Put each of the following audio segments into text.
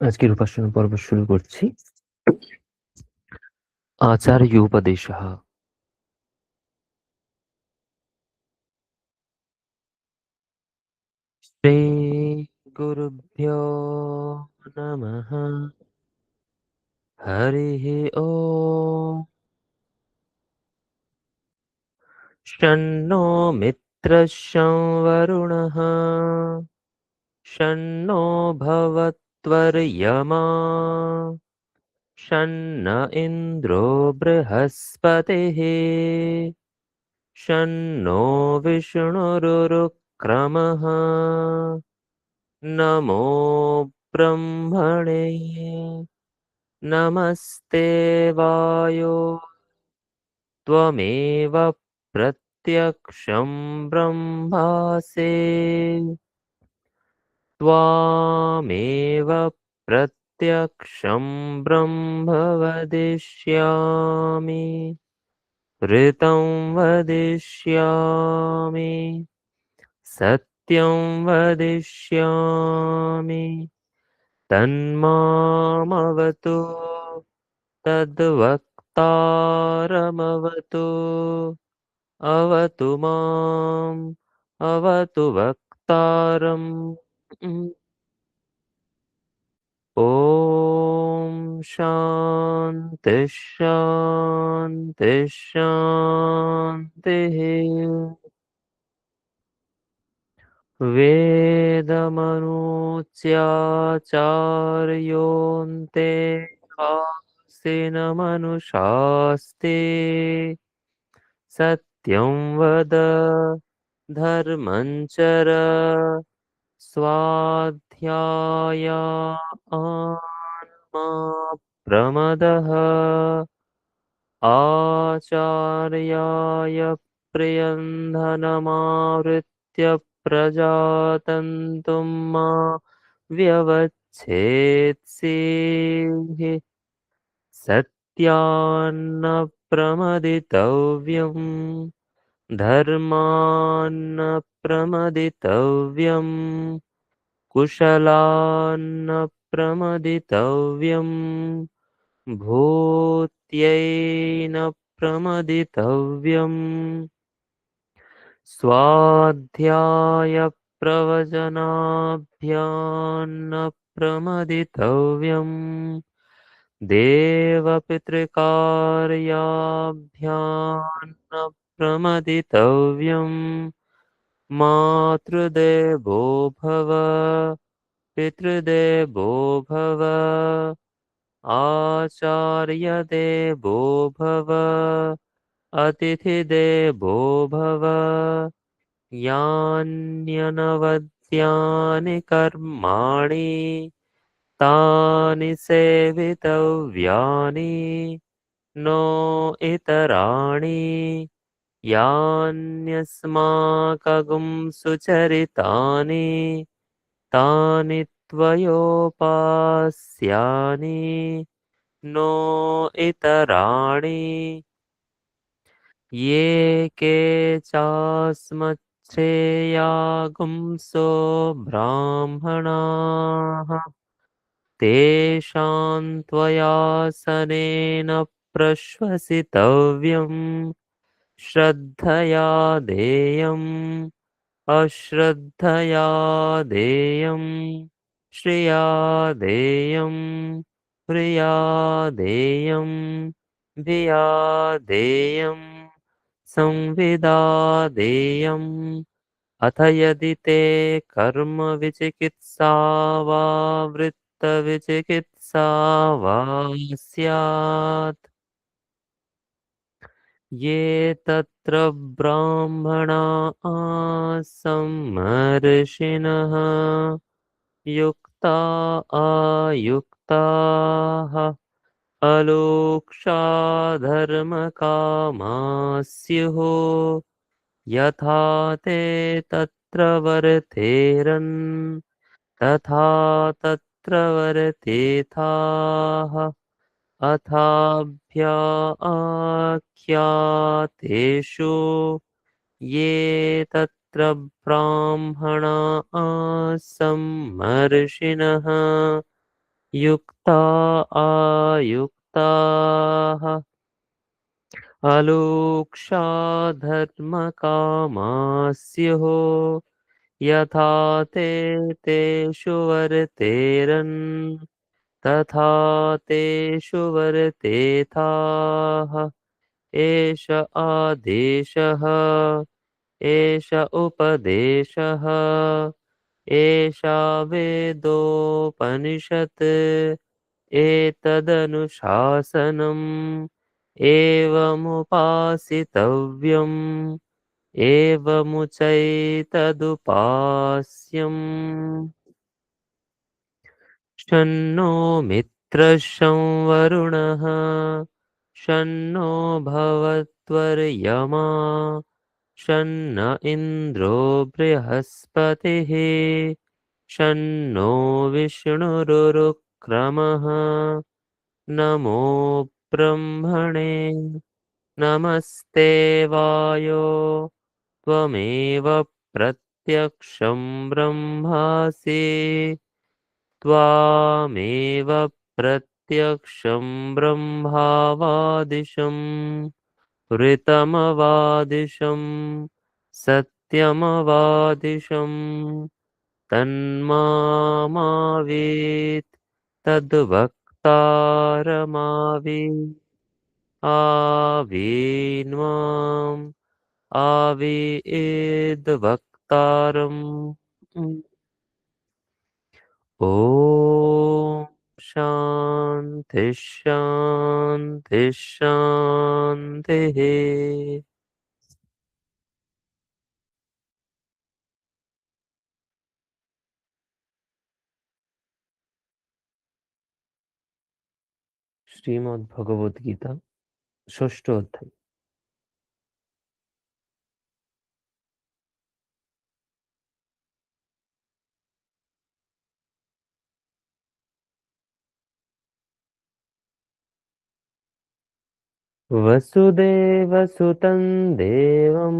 আজকের উপাসনা পর্ব শুরু করছি। আচার্যোপদেশः। শ্রীগুরুভ্যো নমঃ। হরিः ওম। শন্নো মিত্রः শং বরুণः, শন্নো ভবত্বর্য়মা, শন্ন ইন্দ্রো বৃহস্পতিः, शन्नो विष्णुरुरुक्रमः। नमो ब्रह्मणे नमस्ते वायो, त्वमेव प्रत्यक्षं ब्रह्मासि, त्वामेव प्रत्यक्षं ब्रह्म वदिष्यामि, ऋतं वदिष्यामि, सत्यं वदिष्यामि। तन्मामवतु तद्वक्तारमवतु, अवतु माम्, अवतु वक्तारम्। ॐ शान्ति शान्ति शान्तिः। वेदमनुच्याचार्योऽन्ते आसीनमनुशास्ते, सत्यं वद धर्मं चर, स्वाध्यायान्मा प्रमदः। आचार्याय प्रियन्धनमावृत्य प्रजातन्तुं मा व्यवच्छेत्सिः। सत्यान्न प्रमदितव्यम्, धर्मान्न प्रमदितव्यम्, कुशलान्न प्रमदितव्यम्, भूत्यैन प्रमदितव्यम्। स्वाध्यायप्रवचनाभ्यान्न प्रमदितव्यम्, देवपितृकार्याभ्यान्न प्रमदितव्यम्। मातृदेवो भव, पितृदेवो भव, आचार्यदेवो भव, अतिथिदेवो भव। यान्यनवद्यानि कर्माणि तानि सेवितव्यानि, नो इतराणि। यान्यस्माकं सुचरितानि तानि त्वयोपास्यानि, नो इतराणि। ये के चास्मच्छ्रेया गुंसो ब्राह्मणाः, तेषां त्वयासनेन प्रश्वसितव्यम्। श्रद्धया देयम्, अश्रद्धया देयम्, श्रिया देयम्, प्रिया देयम्, धिया देयम्, संविदा देयम्। अथ यदि ते कर्म विचिकित्सा वा वृत्तविचिकित्सा वा स्यात्, ये तत्र ब्राह्मणा आसम्मर्षिणः, युक्ता आयुक्ताः, अलोक्षा धर्मकामा स्युः, यथा ते तत्र वर्तेरन्, तथा तत्र वर्तेथाः। अथाभ्या आख्यातेषु ये तत्र ब्राह्मणा आसम्मर्षिणः, युक्ता आयुक्ताः अलोक्षा धर्मकामाः स्युः यथा ते तेषु वर्तेरन् तथा तेषु वर्तेथाः एष आदेशः एष उपदेशः एषा वेदोपनिषत् एतदनुशासनम् एवमुपासितव्यम् एवमुचैतदुपास्यम् शन्नो मित्रः शं वरुणः शन्नो भवत्वर्यमा शन्न इन्द्रो बृहस्पतिः शन्नो विष्णुरुरुक्रमः नमो ब्रह्मणे नमस्ते वायो त्वमेव प्रत्यक्षं ब्रह्मासि त्वामेव प्रत्यक्षं ब्रह्मावादिशम् ऋतमवादिशम् सत्यमवादिशम् तन्मामावीत् तद्वक्तारमावि आवीन्वाम् आवीद्वक्तारम् ॐ शान्ति शान्ति शान्तिः श्रीमद्भगवद्गीता षष्ठोऽध्यायः वसुदेवसुतं देवं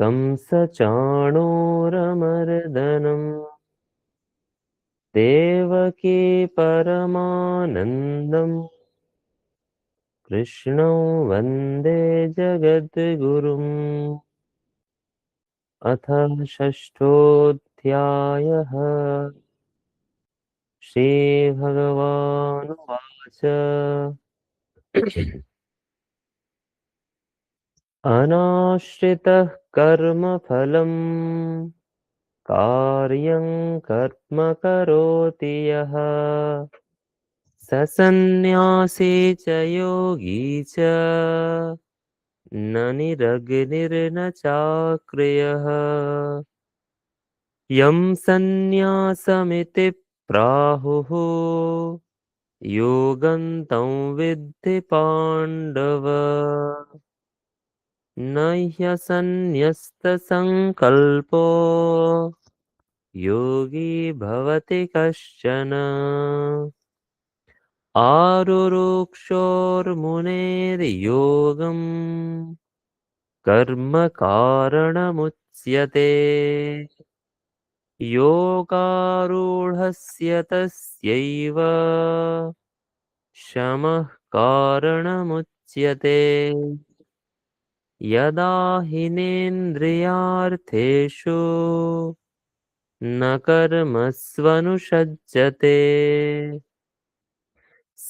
कंसचाणूरमर्दनं देवकी परमानन्दं कृष्णं वन्दे जगद्गुरुम् अथ षष्ठोऽध्यायः श्रीभगवानुवाच अनाश्रितः कर्मफलम् कार्यं कर्म करोति यः स सन्न्यासी च योगी च न निरग्निर्न चाक्रियः यं सन्न्यासमिति प्राहुः योगं तं विद्धि पाण्डव न ह्यसन्न्यस्तसङ्कल्पो योगी भवति कश्चन आरुरुक्षोर्मुनेर्योगम् कर्म कारणमुच्यते योगारूढस्य तस्यैव शमः कारणमुच्यते यदा हिनेन्द्रियार्थेषु न कर्मस्वनुषज्जते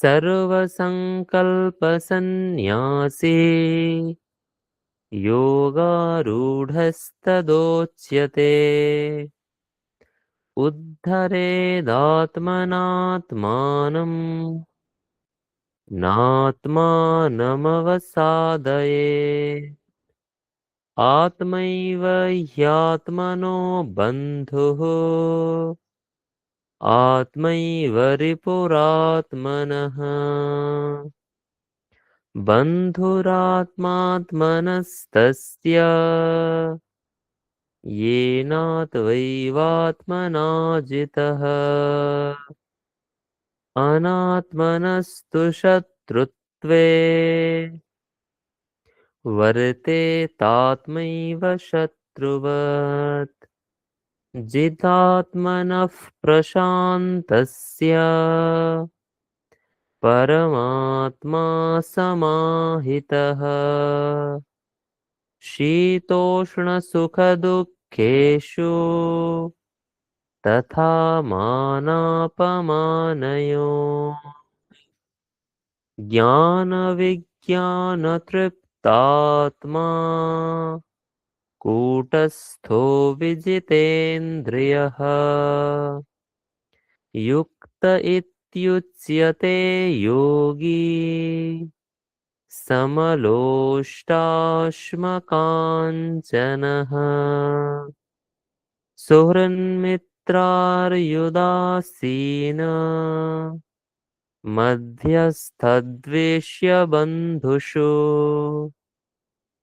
सर्वसङ्कल्पसन्न्यासी योगारूढस्तदोच्यते उद्धरेदात्मनात्मानं नात्मानमवसादये आत्मैव ह्यात्मनो बन्धुः आत्मैव रिपुरात्मनः बन्धुरात्मात्मनस्तस्य येनात्वैवात्मना जितः अनात्मनस्तु शत्रुत्वे वर्तेतात्मैव शत्रुवत् जितात्मनः प्रशान्तस्य परमात्मा समाहितः शीतोष्णसुखदुःखेषु तथा मानापमानयोः ज्ञानविज्ञानतृप्तात्मा कूटस्थो विजितेन्द्रियः युक्त इत्युच्यते योगी समलोष्टाश्मकाञ्चनः सुहृन्मित्रार्युदासीन मध्यस्थद्वेष्य बन्धुषु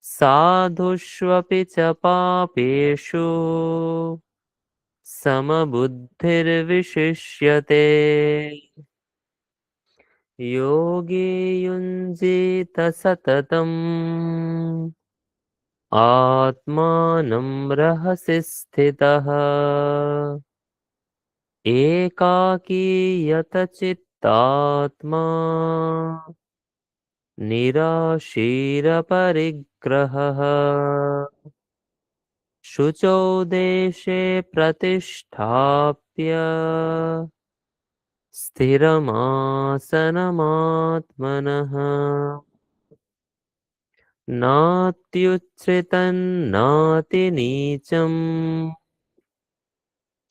साधुष्वपि च पापेषु समबुद्धिर्विशिष्यते योगी युञ्जीत सततम् आत्मानं रहसि स्थितः एकाकीयत चित्तात्मा निराशीरपरिग्रहः शुचौ देशे प्रतिष्ठाप्य स्थिरमासनमात्मनः नात्युच्छ्रितन्नातिनीचम्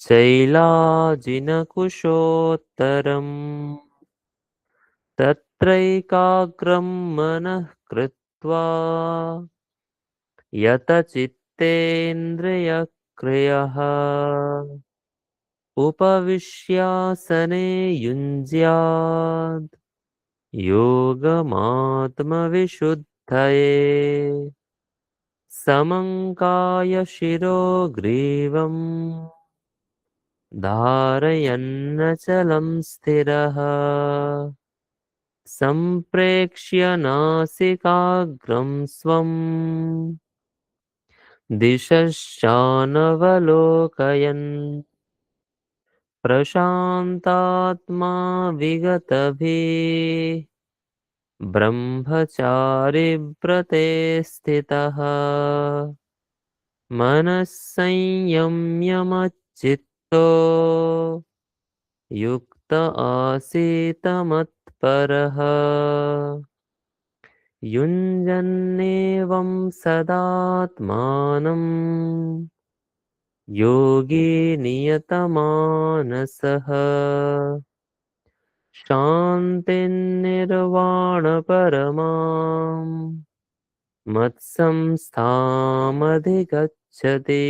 शैलाजिनकुशोत्तरम् तत्रैकाग्रं मनः कृत्वा यतचित्तेन्द्रियक्रियः उपविश्यासने युञ्ज्याद् योगमात्मविशुद्धये समं कायशिरो ग्रीवम् धारयन्नचलं स्थिरः सम्प्रेक्ष्य नासिकाग्रं स्वं दिशश्चानवलोकयन् प्रशान्तात्मा विगतभिः ब्रह्मचारिव्रते स्थितः मनः संयम्य युक्त आसीत मत्परः युञ्जन्नेवं सदात्मानं योगी नियतमानसः शान्तिर्निर्वाणपरमां मत्संस्थामधिगच्छति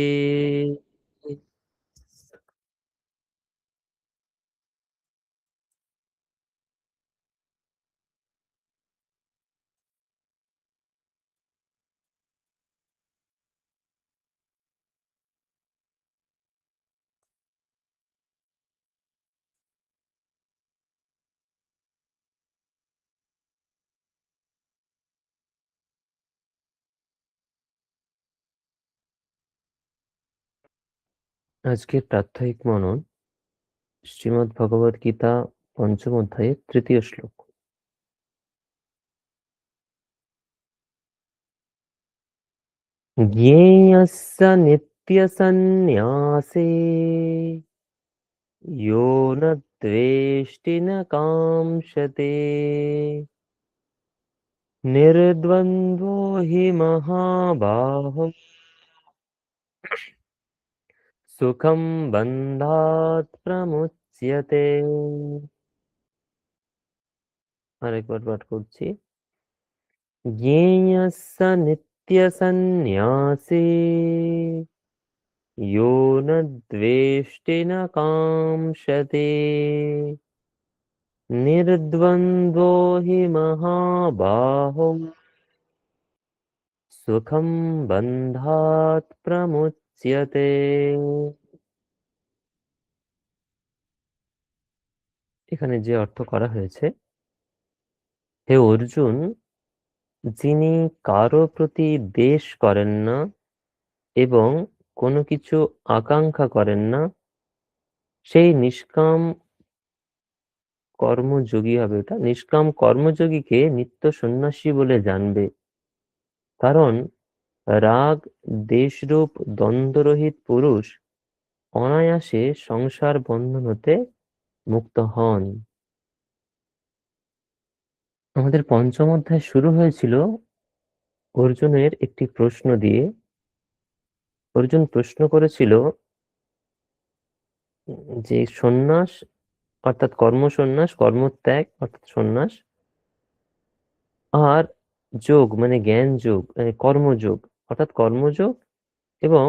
আজকে প্রাত্যহিক মনন শ্রীমদ্ ভগবদ গীতা পঞ্চম অধ্যায়ের তৃতীয় শ্লোক। জ্ঞেয়স্য নিত্যসন্ন্যাসী यो न द्वेष्टि न काङ्क्षते निर्द्वन्द्वो हि महाबाहो सुखं बन्धात् प्रमुच्यते। আরেকবার পাঠ করছি। জ্ঞেয়স্য নিত্যসন্ন্যাসী यो न द्वेष्टि न काङ्क्षते निर्द्वन्द्वो हि महाबाहो সুখম বন্ধাত প্রমুচ্যতে। এখানে যে অর্থ করা হয়েছে, হে অর্জুন, যিনি কারো প্রতি দ্বেষ করেন না এবং কোনো কিছু আকাঙ্ক্ষা করেন না, সেই নিষ্কাম কর্মযোগী হবে। ওটা নিষ্কাম কর্মযোগীকে নিত্য সন্ন্যাসী বলে জানবে। কারণ রাগ দেশরূপ দ্বন্দ্বরহিত পুরুষ অনায়াসে সংসার বন্ধন হতে মুক্ত হন। আমাদের পঞ্চম অধ্যায় শুরু হয়েছিল অর্জুনের একটি প্রশ্ন দিয়ে। অর্জুন প্রশ্ন করেছিল যে সন্ন্যাস অর্থাৎ কর্মসন্ন্যাস, কর্মত্যাগ অর্থাৎ সন্ন্যাস, আর যোগ মানে জ্ঞান যোগ, কর্মযোগ অর্থাৎ কর্মযোগ, এবং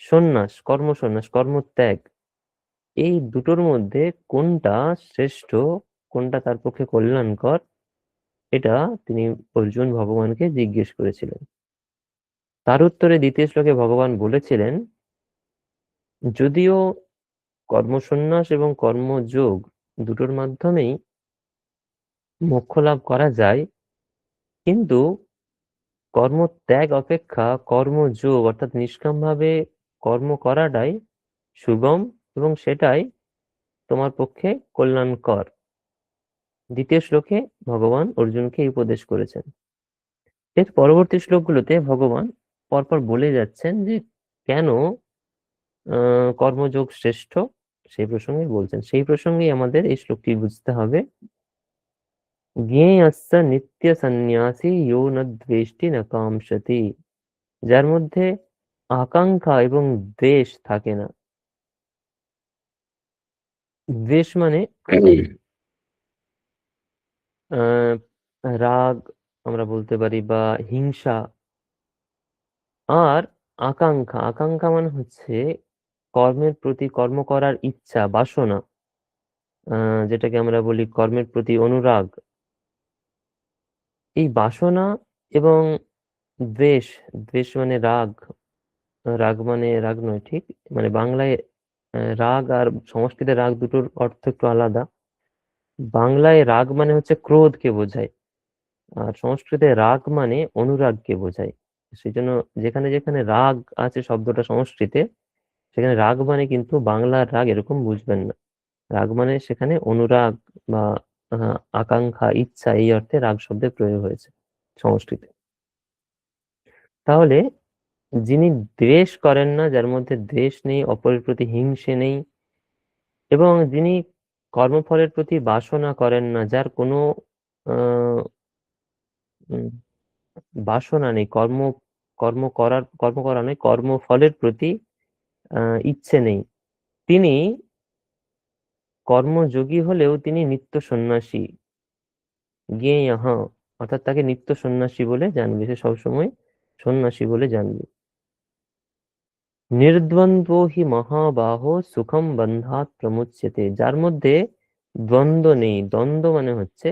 সন্ন্যাস কর্মসন্ন্যাস কর্মত্যাগ, এই দুটোর মধ্যে কোনটা শ্রেষ্ঠ, কোনটা তার পক্ষে কল্যাণকর, এটা তিনি অর্জুন ভগবানকে জিজ্ঞেস করেছিলেন। তার উত্তরে দ্বিতীয় শ্লোকে ভগবান বলেছিলেন, যদিও কর্মসন্ন্যাস এবং কর্মযোগ দুটোর মাধ্যমেই মোক্ষ লাভ করা যায়, কিন্তু কর্মত্যাগ অপেক্ষা কর্মযোগ অর্থাৎ নিষ্কামভাবে কর্ম করাটাই সুগম, এবং সেটাই তোমার পক্ষে কল্যাণকর। দ্বিতীয় শ্লোকে ভগবান অর্জুনকে এই উপদেশ করেছেন। এর পরবর্তী শ্লোকগুলোতে ভগবান পরপর বলে যাচ্ছেন যে কেন কর্মযোগ শ্রেষ্ঠ, সেই প্রসঙ্গে বলছেন। সেই প্রসঙ্গেই আমাদের এই শ্লোকটি বুঝতে হবে। জ্ঞেয়স্য নিত্য সন্ন্যাসী ইয়ো ন দ্বেষ্টি ন কাঙ্ক্ষতি, যার মধ্যে আকাঙ্ক্ষা এবং দ্বেষ থাকে না। দ্বেষ মানে আহ, রাগ আমরা বলতে পারি, বা হিংসা। আর আকাঙ্ক্ষা, আকাঙ্ক্ষা মানে হচ্ছে কর্মের প্রতি, কর্ম করার ইচ্ছা, বাসনা, যেটাকে আমরা বলি কর্মের প্রতি অনুরাগ। এই বাসনা এবং দ্বেষ, দ্বেষ মানে রাগ, রাগ মানে রাগ নয় ঠিক, মানে বাংলায় রাগ আর সংস্কৃতে রাগ দুটোর অর্থ একটু আলাদা। বাংলায় রাগ মানে হচ্ছে ক্রোধকে বোঝায়, আর সংস্কৃতে রাগ মানে অনুরাগকে বোঝায়। সেই জন্য যেখানে যেখানে রাগ আছে শব্দটা সংস্কৃতে, সেখানে রাগ মানে কিন্তু বাংলার রাগ এরকম বুঝবেন না। রাগ মানে সেখানে অনুরাগ বা আকাঙ্ক্ষা, ইচ্ছা, এই অর্থে রাগ শব্দের প্রয়োগ হয়েছে সংস্কৃতে। তাহলে যিনি দ্বেষ করেন না, যার মধ্যে দ্বেষ নেই, অপরের প্রতি হিংসে নেই, এবং যিনি কর্মফলের প্রতি বাসনা করেন না, যার কোনো আহ উম, বাসনা নেই, কর্ম করা নয়, কর্মফলের প্রতি ইচ্ছে নেই, তিনি কর্মযোগী হলেও তিনি নিত্য সন্ন্যাসী। জ্ঞেয়ঃ, অর্থাৎ তাকে নিত্য সন্ন্যাসী বলে জানবে, সে সবসময় সন্ন্যাসী বলে জানবে। নির্দ্বন্দ্ব হি মহাবাহো সুখম বন্ধাৎ প্রমুচ্যতে, যার মধ্যে দ্বন্দ্ব নেই। দ্বন্দ্ব মানে হচ্ছে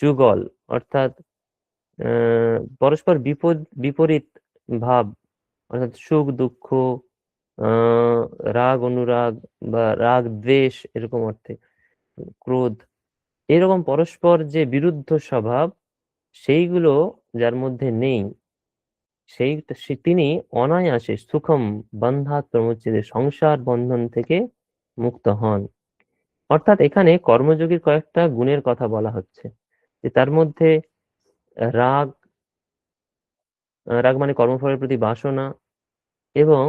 যুগল, অর্থাৎ পরস্পর বিপরীত ভাব, অর্থাৎ সুখ দুঃখ, আহ রাগ অনুরাগ, বা রাগ দ্বেষ এরকম অর্থে, ক্রোধ, এরকম পরস্পর যে বিরুদ্ধ স্বভাব, সেইগুলো যার মধ্যে নেই, তিনি অনায়াসে সুখম বন্ধাৎ প্রমুচ্যতে, সংসার বন্ধন থেকে মুক্ত হন। অর্থাৎ এখানে কর্মযোগীর কয়েকটা গুণের কথা বলা হচ্ছে, যে তার মধ্যে রাগ, রাগ মানে কর্মফলের প্রতি বাসনা, এবং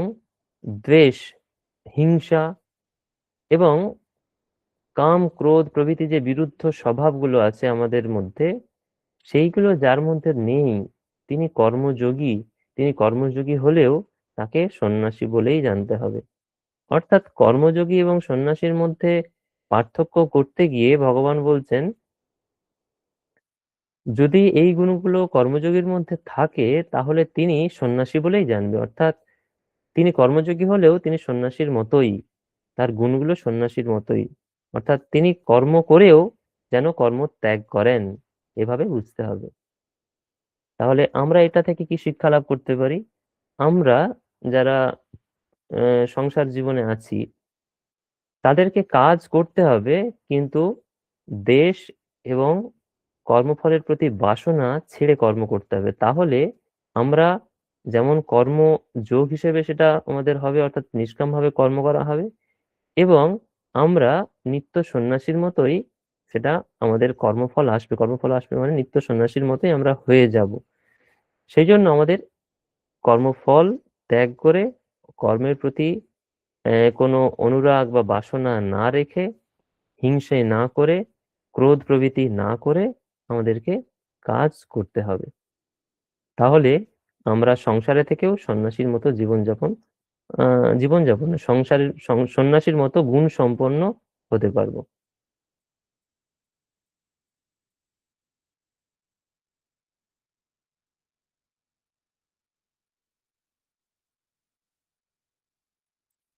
দ্বেষ, হিংসা, এবং কাম ক্রোধ প্রভৃতি যে বিরুদ্ধ স্বভাবগুলো আছে আমাদের মধ্যে, সেইগুলো যার মধ্যে নেই, তিনি কর্মযোগী। তিনি কর্মযোগী হলেও তাকে সন্ন্যাসী বলেই জানতে হবে। অর্থাৎ কর্মযোগী এবং সন্ন্যাসীর মধ্যে পার্থক্য করতে গিয়ে ভগবান বলছেন, যদি এই গুণগুলো কর্মযোগীর মধ্যে থাকে তাহলে তিনি সন্ন্যাসী বলেই জানবে। অর্থাৎ তিনি কর্মযোগী হলেও তিনি সন্ন্যাসীর মতোই, তার গুণগুলো সন্ন্যাসীর মতোই। অর্থাৎ তিনি কর্ম করেও যেন কর্ম ত্যাগ করেন, এভাবে বুঝতে হবে। তাহলে আমরা এটা থেকে কি শিক্ষা লাভ করতে পারি? আমরা যারা সংসার জীবনে আছি, তাদেরকে কাজ করতে হবে, কিন্তু দেশ এবং কর্মফলের প্রতি বাসনা ছেড়ে কর্ম করতে হবে। তাহলে আমরা যেমন কর্ম যোগ হিসেবে সেটা আমাদের হবে, অর্থাৎ নিষ্কামভাবে কর্ম করা হবে, এবং আমরা নিত্য সন্ন্যাসীর মতোই সেটা আমাদের কর্মফল আসবে। কর্মফল আসবে মানে নিত্য সন্ন্যাসীর মতোই আমরা হয়ে যাব। সেই জন্য আমাদের কর্মফল ত্যাগ করে কর্মের প্রতি কোনো অনুরাগ বা বাসনা না রেখে, হিংসে না করে, ক্রোধ প্রভৃতি না করে আমাদেরকে কাজ করতে হবে। তাহলে আমরা সংসারে থেকেও সন্ন্যাসীর মতো জীবনযাপন না, সন্ন্যাসীর মতো গুণ সম্পন্ন হতে পারবো।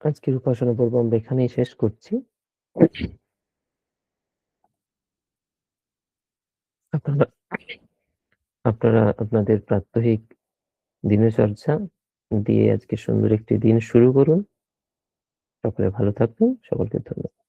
আজকের উপাসনা পর্ব আমরা এখানেই শেষ করছি। আপনারা আপনারা আপনাদের প্রাত্যহিক দিনচর্যা দিয়ে আজকে সুন্দর একটি দিন শুরু করুন। সকলে ভালো থাকবেন। সকলকে ধন্যবাদ।